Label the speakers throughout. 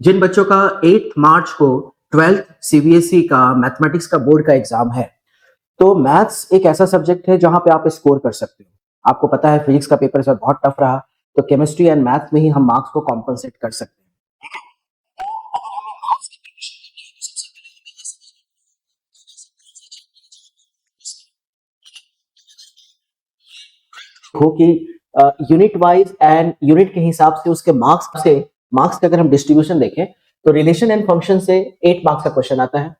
Speaker 1: जिन बच्चों का 8 मार्च को 12th सीबीएसई का मैथमेटिक्स का बोर्ड का एग्जाम है, तो मैथ्स एक ऐसा सब्जेक्ट है जहां पे आप स्कोर कर सकते हो। आपको पता है फिजिक्स का पेपर इस बार बहुत टफ रहा, तो केमिस्ट्री एंड मैथ में ही हम मार्क्स को कॉम्पनसेट कर सकते हैं। हो कि यूनिट वाइज एंड यूनिट के हिसाब से उसके मार्क्स का अगर हम डिस्ट्रीब्यूशन देखें, तो रिलेशन एंड फंक्शन से 8 मार्क्स का क्वेश्चन आता है।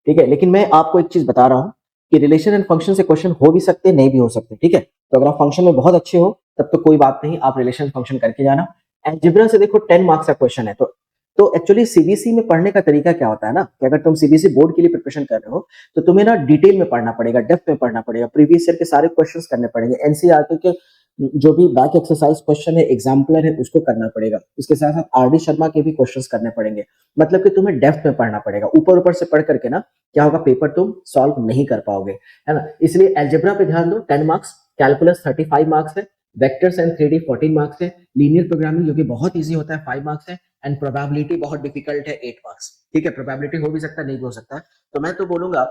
Speaker 1: ठीक है, लेकिन मैं आपको एक चीज बता रहा हूँ कि रिलेशन एंड फंक्शन से क्वेश्चन हो भी सकते हैं, नहीं भी हो सकते। ठीक है, तो अगर आप फंक्शन में बहुत अच्छे हो तब तो कोई बात नहीं, आप रिलेशन फंक्शन करके जाना। एल्जेब्रा से देखो 10 मार्क्स का क्वेश्चन है, तो एक्चुअली सीबीएसई में पढ़ने का तरीका क्या होता है ना, कि अगर तुम सीबीएसई बोर्ड के लिए प्रिपरेशन कर रहे हो तो तुम्हें ना डिटेल में पढ़ना पड़ेगा, डेप्थ में पढ़ना पड़ेगा, प्रीवियस ईयर के सारे क्वेश्चंस करने पड़ेंगे, एनसीईआरटी के जो भी बैक एक्सरसाइज क्वेश्चन है, एग्जाम्पलर है, उसको करना पड़ेगा। उसके साथ साथ आरडी शर्मा के भी क्वेश्चंस करने पड़ेंगे। मतलब कि तुम्हें डेप्थ में पढ़ना पड़ेगा, ऊपर ऊपर से पढ़ करके ना क्या होगा, पेपर तुम सॉल्व नहीं कर पाओगे, है ना। इसलिए एल्जेब्रा पे ध्यान दो, 10 मार्क्स, कैलकुलस 35 मार्क्स है, वेक्टर्स एंड 3D 14 मार्क्स है, लीनियर प्रोग्रामिंग जो कि बहुत इजी होता है 5 मार्क्स है, एंड प्रोबेबिलिटी बहुत डिफिकल्ट है 8 मार्क्स। ठीक है, प्रोबेबिलिटी हो भी सकता है, नहीं भी हो सकता है। तो मैं तो बोलूंगा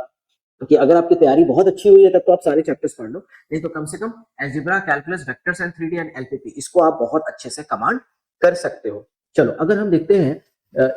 Speaker 1: कि अगर आपकी तैयारी बहुत अच्छी हुई है तब तो आप सारे चैप्टर्स पढ़ लो, नहीं तो कम से कम algebra, calculus, vectors and 3D and LPP इसको आप बहुत अच्छे से कमांड कर सकते हो। चलो, अगर हम देखते हैं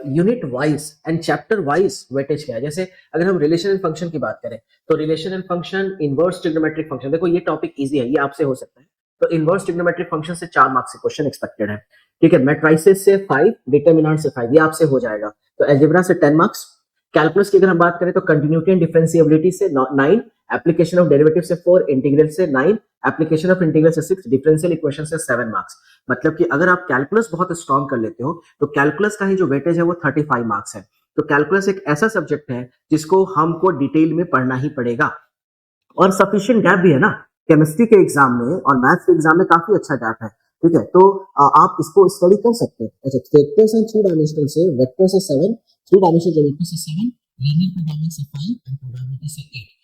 Speaker 1: unit wise and chapter wise weightage क्या है। जैसे अगर हम रिलेशन एंड फंक्शन की बात करें, तो relation and function, inverse trigonometric function, देखो ये टॉपिक इजी है, ये आपसे हो सकता है। तो इनवर्स ट्रिग्नोमेट्रिक फंक्शन से 4 मार्क्स से क्वेश्चन एक्सपेक्टेड है। ठीक है, मैट्रिसेस से 5, डिटर्मिनेंट से 5, ये आपसे हो जाएगा। तो अलजेब्रा से 10 मार्क्स, कैलकुलस की अगर हम बात करें तो कंटिन्यूटी एंड डिफरेंशिएबिलिटी से 9, एप्लीकेशन ऑफ डेरिवेटिव से 4, इंटीग्रल से 9, एप्लीकेशन ऑफ इंटीग्रल से 6, डिफरेंशियल इक्वेशन से 7 मार्क्स। मतलब कि अगर आप कैलकुलस बहुत स्ट्रॉन्ग कर लेते हो तो कैलकुलस का ही जो वेटेज है वो 35 मार्क्स है। तो कैलकुलस एक ऐसा सब्जेक्ट है जिसको हमको डिटेल में पढ़ना ही पड़ेगा, और सफिशिएंट गैप भी है ना। केमिस्ट्री के एग्जाम में और मैथ्स के एग्जाम में काफी अच्छा गैप है। ठीक है, तो आप इसको स्टडी कर सकते हो। अच्छा, वेक्टर्स एंड 3 डायमेंशनल से वेक्टर से 7, 3 डायमेंशनल ज्योमेट्री से 7, लीनियर प्रोग्रामिंग से 5 एंड प्रोबेबिलिटी से 8।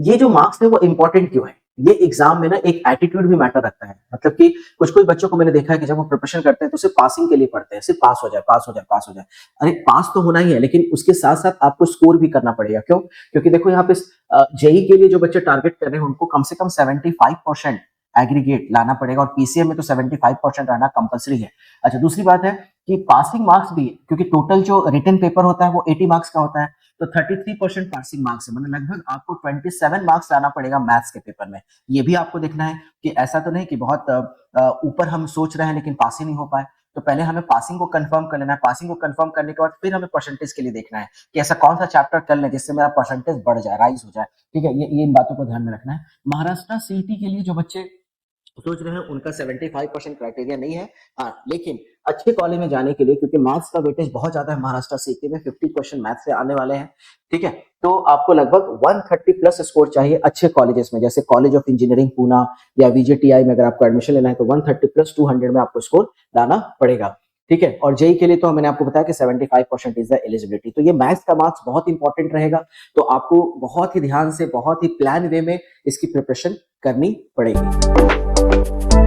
Speaker 1: ये जो मार्क्स है वो इंपॉर्टेंट क्यों है? ये एग्जाम में ना एक एटीट्यूड भी मैटर रखता है। मतलब कि कुछ कुछ बच्चों को मैंने देखा है कि जब वो प्रिपरेशन करते हैं तो सिर्फ पासिंग के लिए पढ़ते हैं, सिर्फ पास हो जाए, पास हो जाए, पास हो जाए। अरे पास तो होना ही है, लेकिन उसके साथ साथ आपको स्कोर भी करना पड़ेगा। क्यों? क्योंकि देखो यहाँ पे जेई के लिए जो बच्चे टारगेट कर रहे हैं उनको कम से कम 75% एग्रीगेट लाना पड़ेगा, और पीसीएम में तो 75% रहना कंपलसरी है। अच्छा, दूसरी बात है कि पासिंग मार्क्स भी, क्योंकि टोटल जो रिटन पेपर होता है वो 80 मार्क्स का होता है, तो 33% पासिंग मार्क्स है, मतलब लगभग आपको 27 मार्क्स लाना पड़ेगा मैथ्स के पेपर में। ये भी आपको देखना है कि ऐसा तो नहीं कि बहुत ऊपर हम सोच रहे हैं लेकिन पास ही नहीं हो पाए। तो पहले हमें पासिंग को कंफर्म कर लेना है, पासिंग को कंफर्म करने के बाद फिर हमें परसेंटेज के लिए देखना है कि ऐसा कौन सा चैप्टर कर लें जिससे मेरा परसेंटेज बढ़ जाए, राइज हो जाए। ठीक है, ये इन बातों को ध्यान में रखना है। महाराष्ट्र सीईटी के लिए जो बच्चे सोच रहे हैं उनका 75% क्राइटेरिया नहीं है। हाँ, लेकिन अच्छे कॉलेज में जाने के लिए, क्योंकि मैथ्स का वेटेज बहुत ज्यादा है महाराष्ट्र सीटी में, 50 क्वेश्चन मैथ्स से आने वाले हैं। ठीक है, तो आपको लगभग 130 प्लस स्कोर चाहिए अच्छे कॉलेजेस में, जैसे कॉलेज ऑफ इंजीनियरिंग पूना या वीजेटीआई में अगर आपको एडमिशन लेना है तो 130 प्लस 200 में आपको स्कोर लाना पड़ेगा। ठीक है, और जेई के लिए तो मैंने आपको बताया कि 75% इज द एलिजिबिलिटी। तो ये मैथ्स का मार्क्स बहुत इंपॉर्टेंट रहेगा, तो आपको बहुत ही ध्यान से, बहुत ही प्लान वे में इसकी प्रिपरेशन करनी पड़ेगी।